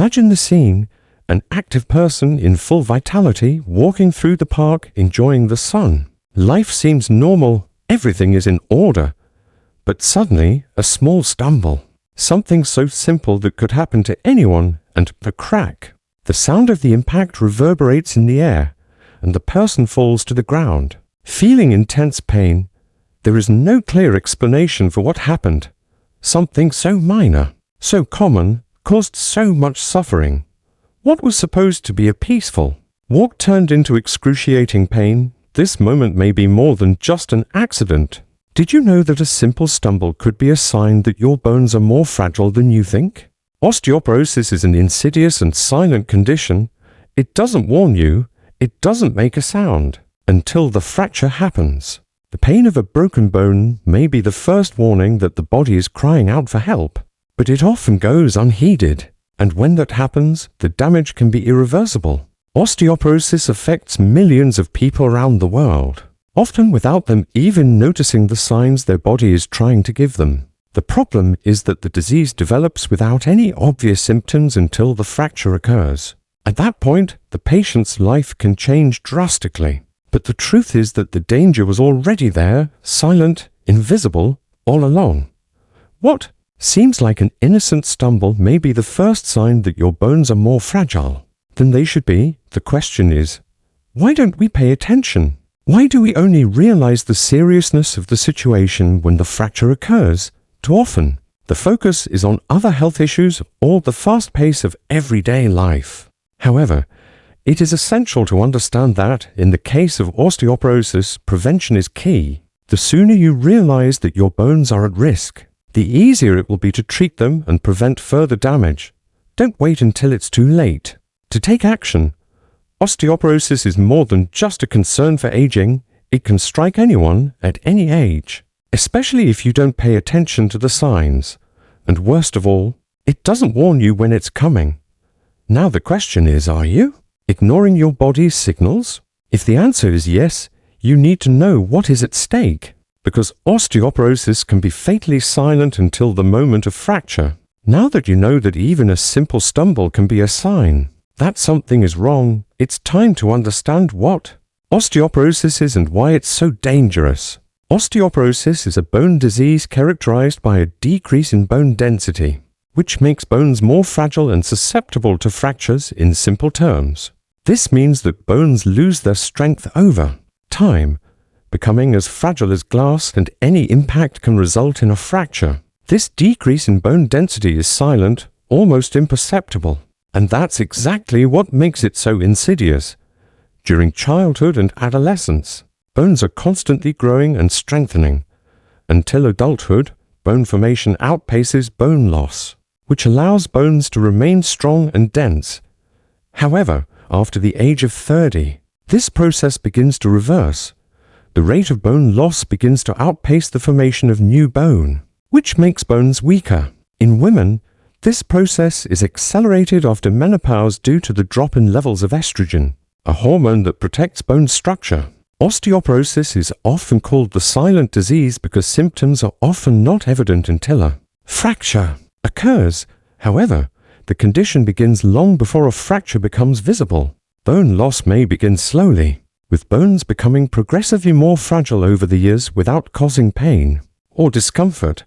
Imagine the scene: an active person in full vitality walking through the park enjoying the sun. Life seems normal, everything is in order. But suddenly, a small stumble. Something so simple that could happen to anyone, and a crack. The sound of the impact reverberates in the air, and the person falls to the ground. Feeling intense pain, there is no clear explanation for what happened. Something so minor, so common, caused so much suffering. What was supposed to be a peaceful walk turned into excruciating pain. This moment may be more than just an accident. Did you know that a simple stumble could be a sign that your bones are more fragile than you think? Osteoporosis is an insidious and silent condition. It doesn't warn you, it doesn't make a sound, until the fracture happens. The pain of a broken bone may be the first warning that the body is crying out for help, but it often goes unheeded, and when that happens, the damage can be irreversible. Osteoporosis affects millions of people around the world, often without them even noticing the signs their body is trying to give them. The problem is that the disease develops without any obvious symptoms until the fracture occurs. At that point, the patient's life can change drastically. But the truth is that the danger was already there, silent, invisible, all along. What seems like an innocent stumble may be the first sign that your bones are more fragile than they should be. The question is, why don't we pay attention? Why do we only realize the seriousness of the situation when the fracture occurs? Too often, the focus is on other health issues or the fast pace of everyday life. However, it is essential to understand that, in the case of osteoporosis, prevention is key. The sooner you realize that your bones are at risk, the easier it will be to treat them and prevent further damage. Don't wait until it's too late to take action. Osteoporosis is more than just a concern for aging. It can strike anyone at any age, especially if you don't pay attention to the signs. And worst of all, it doesn't warn you when it's coming. Now the question is, are you ignoring your body's signals? If the answer is yes, you need to know what is at stake, because osteoporosis can be fatally silent until the moment of fracture. Now that you know that even a simple stumble can be a sign that something is wrong, it's time to understand what osteoporosis is and why it's so dangerous. Osteoporosis is a bone disease characterized by a decrease in bone density, which makes bones more fragile and susceptible to fractures. In simple terms, this means that bones lose their strength over time, becoming as fragile as glass, and any impact can result in a fracture. This decrease in bone density is silent, almost imperceptible, and that's exactly what makes it so insidious. During childhood and adolescence, bones are constantly growing and strengthening. Until adulthood, bone formation outpaces bone loss, which allows bones to remain strong and dense. However, after the age of 30, this process begins to reverse. The rate of bone loss begins to outpace the formation of new bone, which makes bones weaker. In women, this process is accelerated after menopause due to the drop in levels of estrogen, a hormone that protects bone structure. Osteoporosis is often called the silent disease because symptoms are often not evident until a fracture occurs. However, the condition begins long before a fracture becomes visible. Bone loss may begin slowly, with bones becoming progressively more fragile over the years without causing pain or discomfort.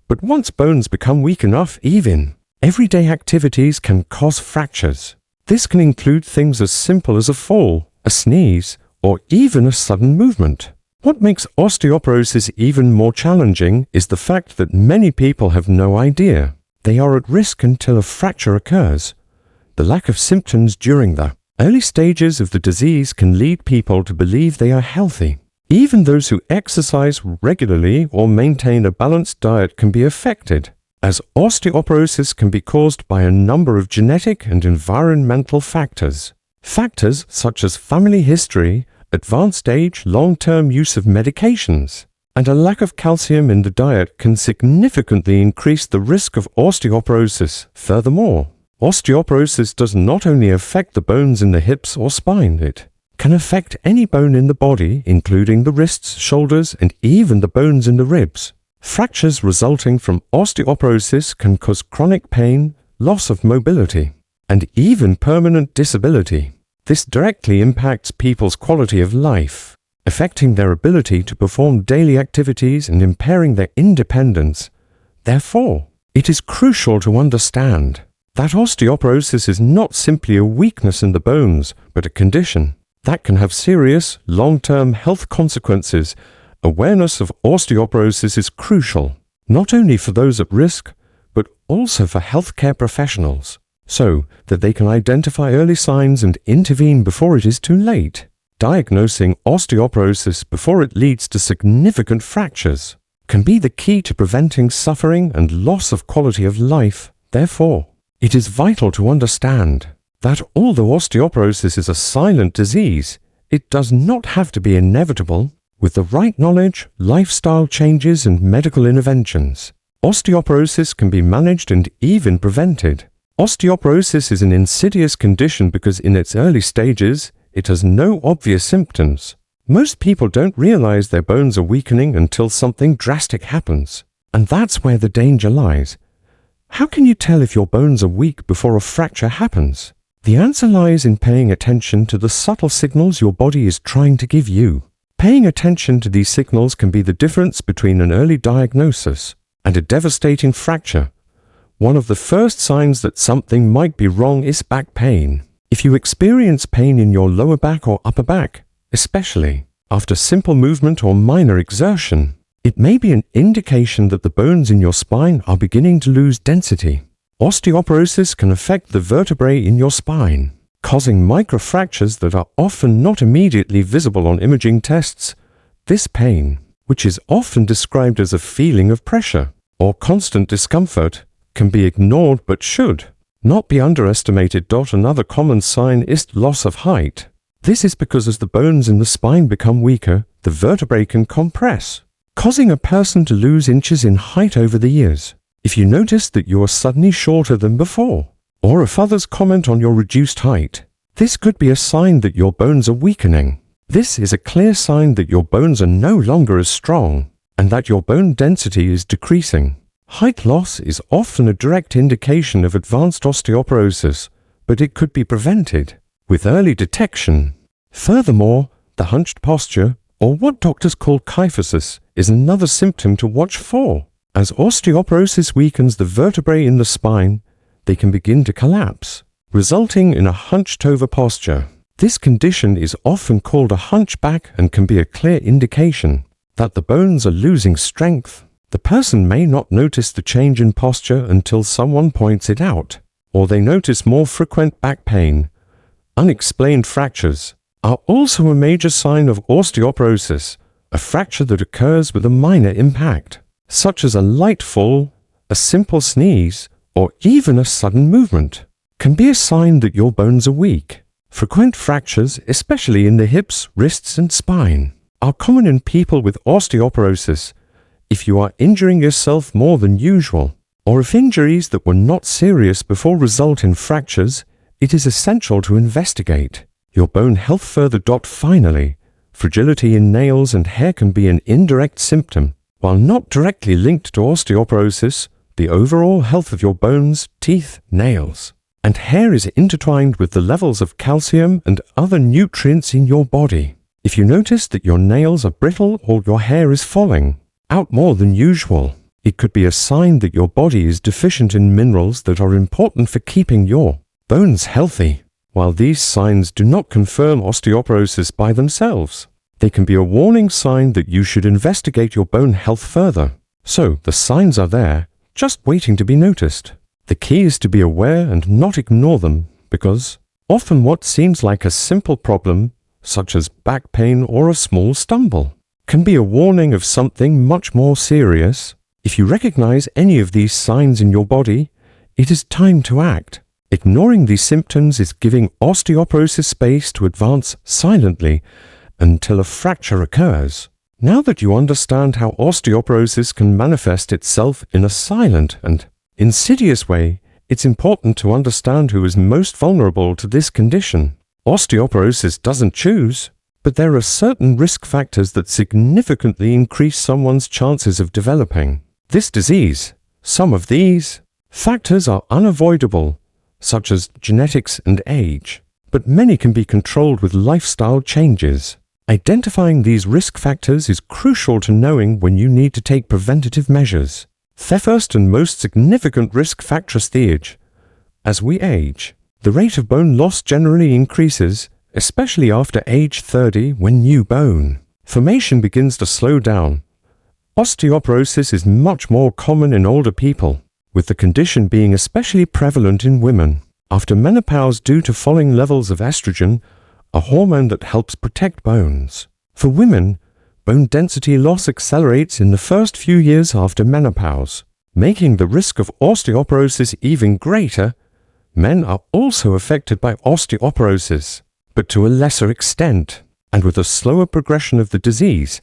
But once bones become weak enough, even everyday activities can cause fractures. This can include things as simple as a fall, a sneeze, or even a sudden movement. What makes osteoporosis even more challenging is the fact that many people have no idea they are at risk until a fracture occurs. The lack of symptoms during the early stages of the disease can lead people to believe they are healthy. Even those who exercise regularly or maintain a balanced diet can be affected, as osteoporosis can be caused by a number of genetic and environmental factors. Factors such as family history, advanced age, long-term use of medications, and a lack of calcium in the diet can significantly increase the risk of osteoporosis. Furthermore, osteoporosis does not only affect the bones in the hips or spine, it can affect any bone in the body, including the wrists, shoulders, and even the bones in the ribs. Fractures resulting from osteoporosis can cause chronic pain, loss of mobility, and even permanent disability. This directly impacts people's quality of life, affecting their ability to perform daily activities and impairing their independence. Therefore, it is crucial to understand that osteoporosis is not simply a weakness in the bones, but a condition that can have serious, long-term health consequences. Awareness of osteoporosis is crucial, not only for those at risk, but also for healthcare professionals, so that they can identify early signs and intervene before it is too late. Diagnosing osteoporosis before it leads to significant fractures can be the key to preventing suffering and loss of quality of life. Therefore, it is vital to understand that although osteoporosis is a silent disease, it does not have to be inevitable. With the right knowledge, lifestyle changes, and medical interventions, osteoporosis can be managed and even prevented. Osteoporosis is an insidious condition because in its early stages, it has no obvious symptoms. Most people don't realize their bones are weakening until something drastic happens. And that's where the danger lies. How can you tell if your bones are weak before a fracture happens? The answer lies in paying attention to the subtle signals your body is trying to give you. Paying attention to these signals can be the difference between an early diagnosis and a devastating fracture. One of the first signs that something might be wrong is back pain. If you experience pain in your lower back or upper back, especially after simple movement or minor exertion, it may be an indication that the bones in your spine are beginning to lose density. Osteoporosis can affect the vertebrae in your spine, causing microfractures that are often not immediately visible on imaging tests. This pain, which is often described as a feeling of pressure or constant discomfort, can be ignored but should not be underestimated. Another common sign is loss of height. This is because as the bones in the spine become weaker, the vertebrae can compress, causing a person to lose inches in height over the years. If you notice that you are suddenly shorter than before, or if others comment on your reduced height, this could be a sign that your bones are weakening. This is a clear sign that your bones are no longer as strong, and that your bone density is decreasing. Height loss is often a direct indication of advanced osteoporosis, but it could be prevented with early detection. Furthermore, the hunched posture, or what doctors call kyphosis, is another symptom to watch for. As osteoporosis weakens the vertebrae in the spine, they can begin to collapse, resulting in a hunched-over posture. This condition is often called a hunchback and can be a clear indication that the bones are losing strength. The person may not notice the change in posture until someone points it out, or they notice more frequent back pain. Unexplained fractures are also a major sign of osteoporosis. A fracture that occurs with a minor impact, such as a light fall, a simple sneeze, or even a sudden movement, can be a sign that your bones are weak. Frequent fractures, especially in the hips, wrists, and spine, are common in people with osteoporosis. If you are injuring yourself more than usual, or if injuries that were not serious before result in fractures, it is essential to investigate your bone health further. Finally, fragility in nails and hair can be an indirect symptom. While not directly linked to osteoporosis, the overall health of your bones, teeth, nails, and hair is intertwined with the levels of calcium and other nutrients in your body. If you notice that your nails are brittle or your hair is falling out more than usual, it could be a sign that your body is deficient in minerals that are important for keeping your bones healthy. While these signs do not confirm osteoporosis by themselves, they can be a warning sign that you should investigate your bone health further. So, the signs are there, just waiting to be noticed. The key is to be aware and not ignore them, because often what seems like a simple problem, such as back pain or a small stumble, can be a warning of something much more serious. If you recognize any of these signs in your body, it is time to act. Ignoring these symptoms is giving osteoporosis space to advance silently until a fracture occurs. Now that you understand how osteoporosis can manifest itself in a silent and insidious way, it's important to understand who is most vulnerable to this condition. Osteoporosis doesn't choose, but there are certain risk factors that significantly increase someone's chances of developing this disease. Some of these factors are unavoidable, such as genetics and age, but many can be controlled with lifestyle changes. Identifying these risk factors is crucial to knowing when you need to take preventative measures. The first and most significant risk factor is the age. As we age, the rate of bone loss generally increases, especially after age 30 when new bone formation begins to slow down. Osteoporosis is much more common in older people, with the condition being especially prevalent in women after menopause due to falling levels of estrogen, a hormone that helps protect bones. For women, bone density loss accelerates in the first few years after menopause, making the risk of osteoporosis even greater. Men are also affected by osteoporosis, but to a lesser extent, and with a slower progression of the disease.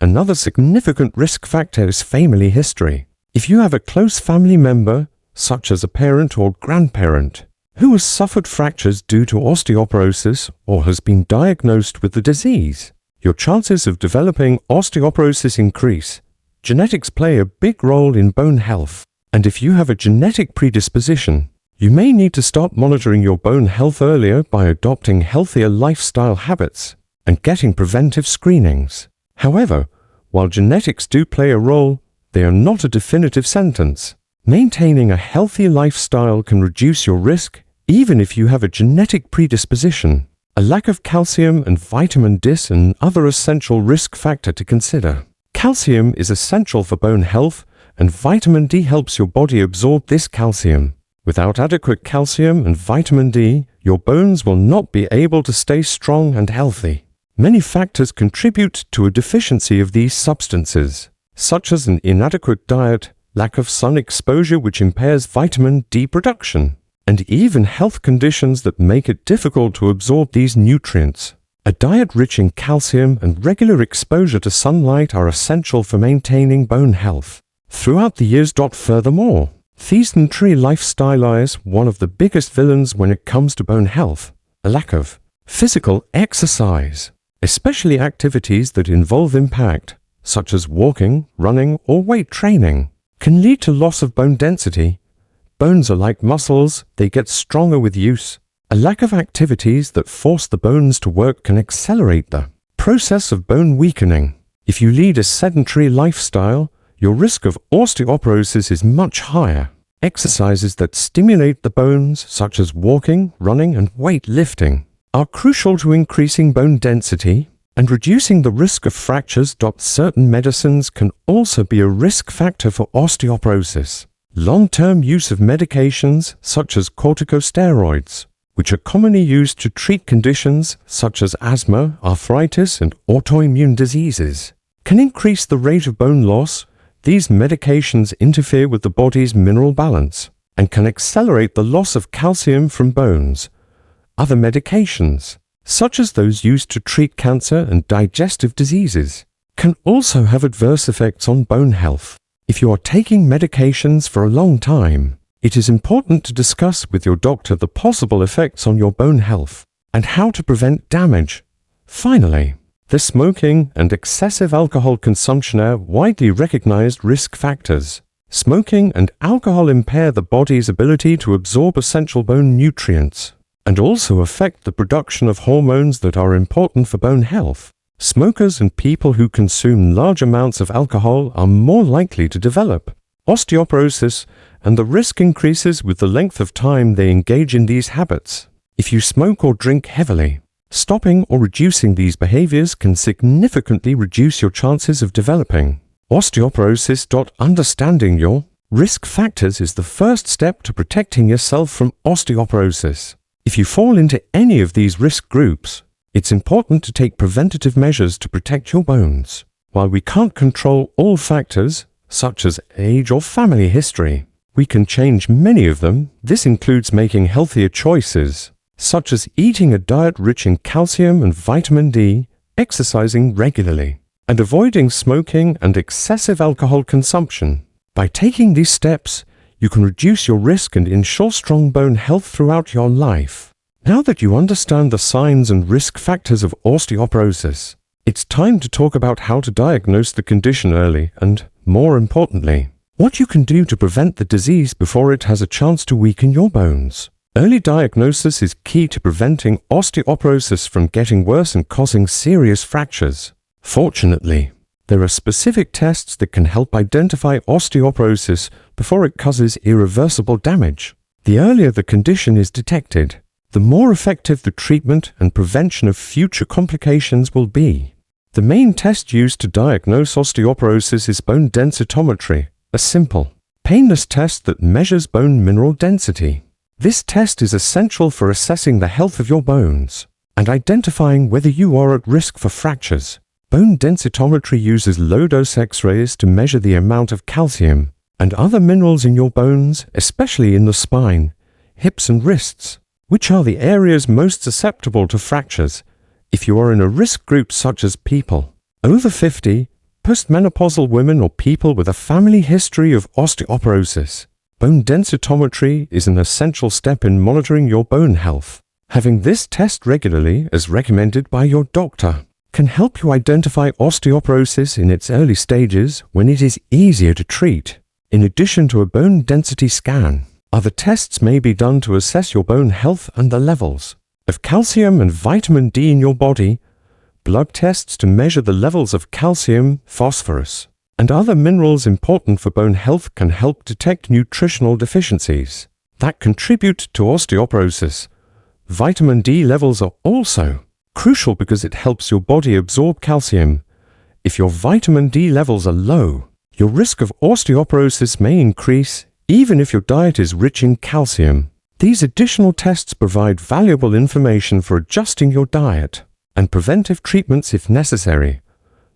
Another significant risk factor is family history. If you have a close family member, such as a parent or grandparent, who has suffered fractures due to osteoporosis or has been diagnosed with the disease, your chances of developing osteoporosis increase. Genetics play a big role in bone health, and if you have a genetic predisposition, you may need to start monitoring your bone health earlier by adopting healthier lifestyle habits and getting preventive screenings. However, while genetics do play a role, they are not a definitive sentence. Maintaining a healthy lifestyle can reduce your risk even if you have a genetic predisposition. A lack of calcium and vitamin D is another essential risk factor to consider. Calcium is essential for bone health, and vitamin D helps your body absorb this calcium. Without adequate calcium and vitamin D, your bones will not be able to stay strong and healthy. Many factors contribute to a deficiency of these substances, such as an inadequate diet, lack of sun exposure which impairs vitamin D production, and even health conditions that make it difficult to absorb these nutrients. A diet rich in calcium and regular exposure to sunlight are essential for maintaining bone health throughout the years. Furthermore, the sedentary lifestyle is one of the biggest villains when it comes to bone health. A lack of physical exercise, especially activities that involve impact, such as walking, running, or weight training, can lead to loss of bone density. Bones are like muscles, they get stronger with use. A lack of activities that force the bones to work can accelerate the process of bone weakening. If you lead a sedentary lifestyle, your risk of osteoporosis is much higher. Exercises that stimulate the bones, such as walking, running, and weight lifting, are crucial to increasing bone density and reducing the risk of fractures. Certain medicines can also be a risk factor for osteoporosis. Long-term use of medications such as corticosteroids, which are commonly used to treat conditions such as asthma, arthritis, and autoimmune diseases, can increase the rate of bone loss. These medications interfere with the body's mineral balance and can accelerate the loss of calcium from bones. Other medications, such as those used to treat cancer and digestive diseases, can also have adverse effects on bone health. If you are taking medications for a long time, it is important to discuss with your doctor the possible effects on your bone health and how to prevent damage. Finally, the smoking and excessive alcohol consumption are widely recognized risk factors. Smoking and alcohol impair the body's ability to absorb essential bone nutrients and also affect the production of hormones that are important for bone health. Smokers and people who consume large amounts of alcohol are more likely to develop osteoporosis, and the risk increases with the length of time they engage in these habits. If you smoke or drink heavily, stopping or reducing these behaviors can significantly reduce your chances of developing osteoporosis. Understanding your risk factors is the first step to protecting yourself from osteoporosis. If you fall into any of these risk groups, it's important to take preventative measures to protect your bones. While we can't control all factors, such as age or family history, we can change many of them. This includes making healthier choices, such as eating a diet rich in calcium and vitamin D, exercising regularly, and avoiding smoking and excessive alcohol consumption. By taking these steps, you can reduce your risk and ensure strong bone health throughout your life. Now that you understand the signs and risk factors of osteoporosis, it's time to talk about how to diagnose the condition early and, more importantly, what you can do to prevent the disease before it has a chance to weaken your bones. Early diagnosis is key to preventing osteoporosis from getting worse and causing serious fractures. Fortunately, there are specific tests that can help identify osteoporosis before it causes irreversible damage. The earlier the condition is detected, the more effective the treatment and prevention of future complications will be. The main test used to diagnose osteoporosis is bone densitometry, a simple, painless test that measures bone mineral density. This test is essential for assessing the health of your bones and identifying whether you are at risk for fractures. Bone densitometry uses low-dose X-rays to measure the amount of calcium and other minerals in your bones, especially in the spine, hips and wrists, which are the areas most susceptible to fractures. If you are in a risk group such as people over 50, postmenopausal women, or people with a family history of osteoporosis, bone densitometry is an essential step in monitoring your bone health. Having this test regularly, as recommended by your doctor, can help you identify osteoporosis in its early stages when it is easier to treat. In addition to a bone density scan, other tests may be done to assess your bone health and the levels of calcium and vitamin D in your body, blood tests to measure the levels of calcium, phosphorus, and other minerals important for bone health can help detect nutritional deficiencies that contribute to osteoporosis. Vitamin D levels are also crucial because it helps your body absorb calcium. If your vitamin D levels are low, your risk of osteoporosis may increase even if your diet is rich in calcium. These additional tests provide valuable information for adjusting your diet and preventive treatments if necessary.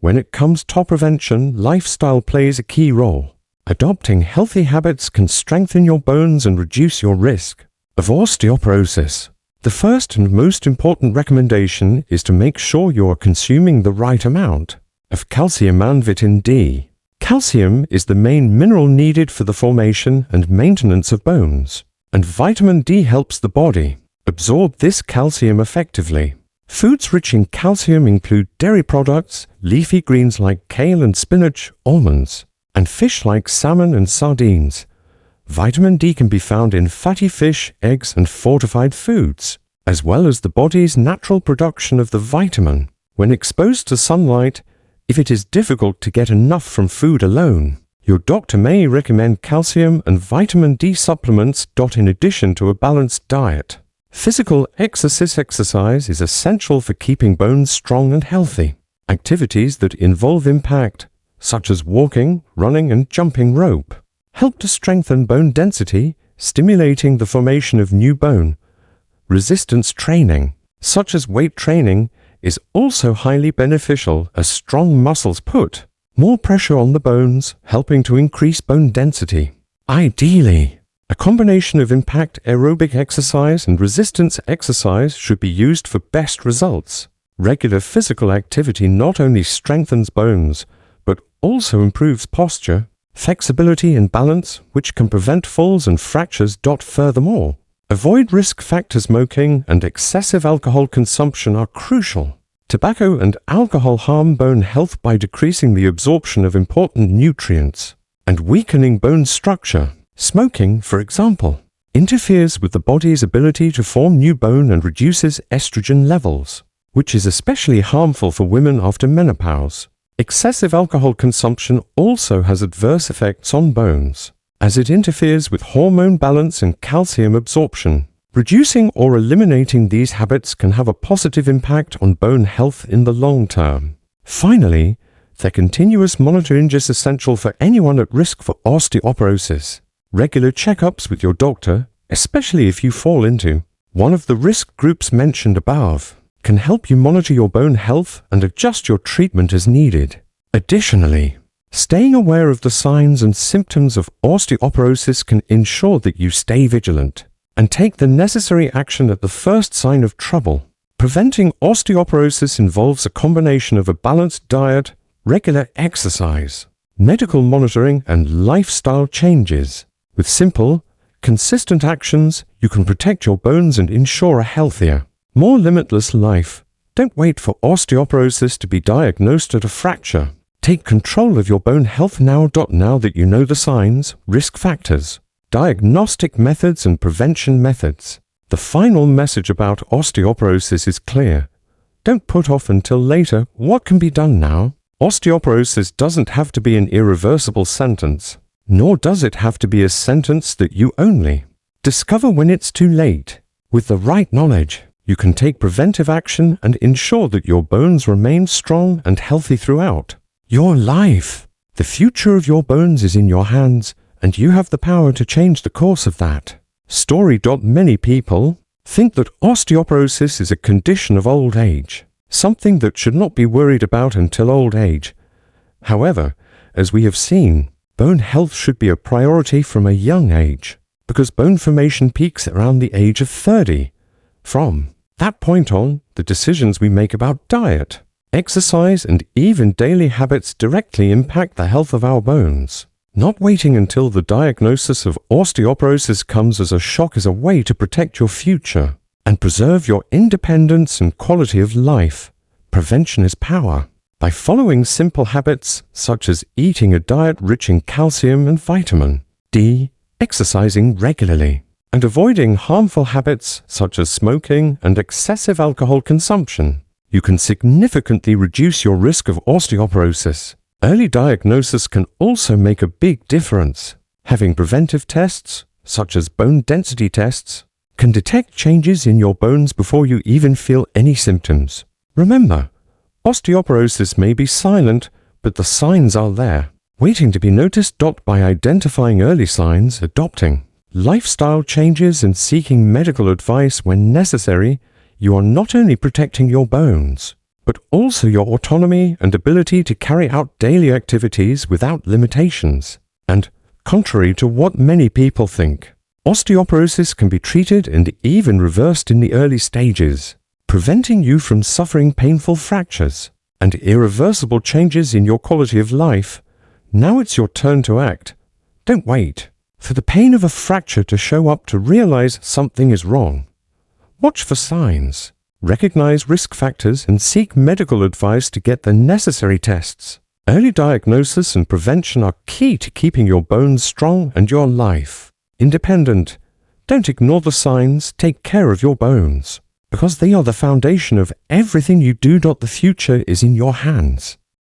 When it comes to prevention, lifestyle plays a key role. Adopting healthy habits can strengthen your bones and reduce your risk of osteoporosis. The first and most important recommendation is to make sure you are consuming the right amount of calcium and vitamin D. Calcium is the main mineral needed for the formation and maintenance of bones, and vitamin D helps the body absorb this calcium effectively. Foods rich in calcium include dairy products, leafy greens like kale and spinach, almonds, and fish like salmon and sardines. Vitamin D can be found in fatty fish, eggs, and fortified foods, as well as the body's natural production of the vitamin. When exposed to sunlight, if it is difficult to get enough from food alone, your doctor may recommend calcium and vitamin D supplements in addition to a balanced diet. Physical exercise is essential for keeping bones strong and healthy. Activities that involve impact, such as walking, running, and jumping rope, help to strengthen bone density, stimulating the formation of new bone. Resistance training, such as weight training, is also highly beneficial as strong muscles put more pressure on the bones, helping to increase bone density. Ideally, a combination of impact aerobic exercise and resistance exercise should be used for best results. Regular physical activity not only strengthens bones, but also improves posture, flexibility and balance, which can prevent falls and fractures. Furthermore, avoid risk factors. Smoking and excessive alcohol consumption are crucial. Tobacco and alcohol harm bone health by decreasing the absorption of important nutrients and weakening bone structure. Smoking, for example, interferes with the body's ability to form new bone and reduces estrogen levels, which is especially harmful for women after menopause. Excessive alcohol consumption also has adverse effects on bones, as it interferes with hormone balance and calcium absorption. Reducing or eliminating these habits can have a positive impact on bone health in the long term. Finally, the continuous monitoring is essential for anyone at risk for osteoporosis. Regular checkups with your doctor, especially if you fall into one of the risk groups mentioned above, can help you monitor your bone health and adjust your treatment as needed. Additionally, staying aware of the signs and symptoms of osteoporosis can ensure that you stay vigilant and take the necessary action at the first sign of trouble. Preventing osteoporosis involves a combination of a balanced diet, regular exercise, medical monitoring, and lifestyle changes. With simple, consistent actions, you can protect your bones and ensure a healthier, more limitless life. Don't wait for osteoporosis to be diagnosed as a fracture. Take control of your bone health now. Now that you know the signs, risk factors, diagnostic methods, and prevention methods, The final message about osteoporosis is clear. Don't put off until later what can be done now. Osteoporosis doesn't have to be an irreversible sentence, nor does it have to be a sentence that you only discover when it's too late. With the right knowledge, you can take preventive action and ensure that your bones remain strong and healthy throughout your life. The future of your bones is in your hands, and you have the power to change the course of that story. Many people think that osteoporosis is a condition of old age, something that should not be worried about until old age. However, as we have seen, bone health should be a priority from a young age, because bone formation peaks around the age of 30. From that point on, the decisions we make about diet, exercise, and even daily habits directly impact the health of our bones. Not waiting until the diagnosis of osteoporosis comes as a shock is a way to protect your future and preserve your independence and quality of life. Prevention is power. By following simple habits such as eating a diet rich in calcium and vitamin D, exercising regularly, and avoiding harmful habits such as smoking and excessive alcohol consumption, you can significantly reduce your risk of osteoporosis. Early diagnosis can also make a big difference. Having preventive tests, such as bone density tests, can detect changes in your bones before you even feel any symptoms. Remember, osteoporosis may be silent, but the signs are there, waiting to be noticed. By identifying early signs, adopting lifestyle changes, and seeking medical advice when necessary, you are not only protecting your bones, but also your autonomy and ability to carry out daily activities without limitations. And, contrary to what many people think, osteoporosis can be treated and even reversed in the early stages, preventing you from suffering painful fractures and irreversible changes in your quality of life. Now it's your turn to act. Don't wait for the pain of a fracture to show up to realize something is wrong. Watch for signs. Recognize risk factors and seek medical advice to get the necessary tests. Early diagnosis and prevention are key to keeping your bones strong and your life independent. Don't ignore the signs. Take care of your bones, because they are the foundation of everything you do. The future is in your hands.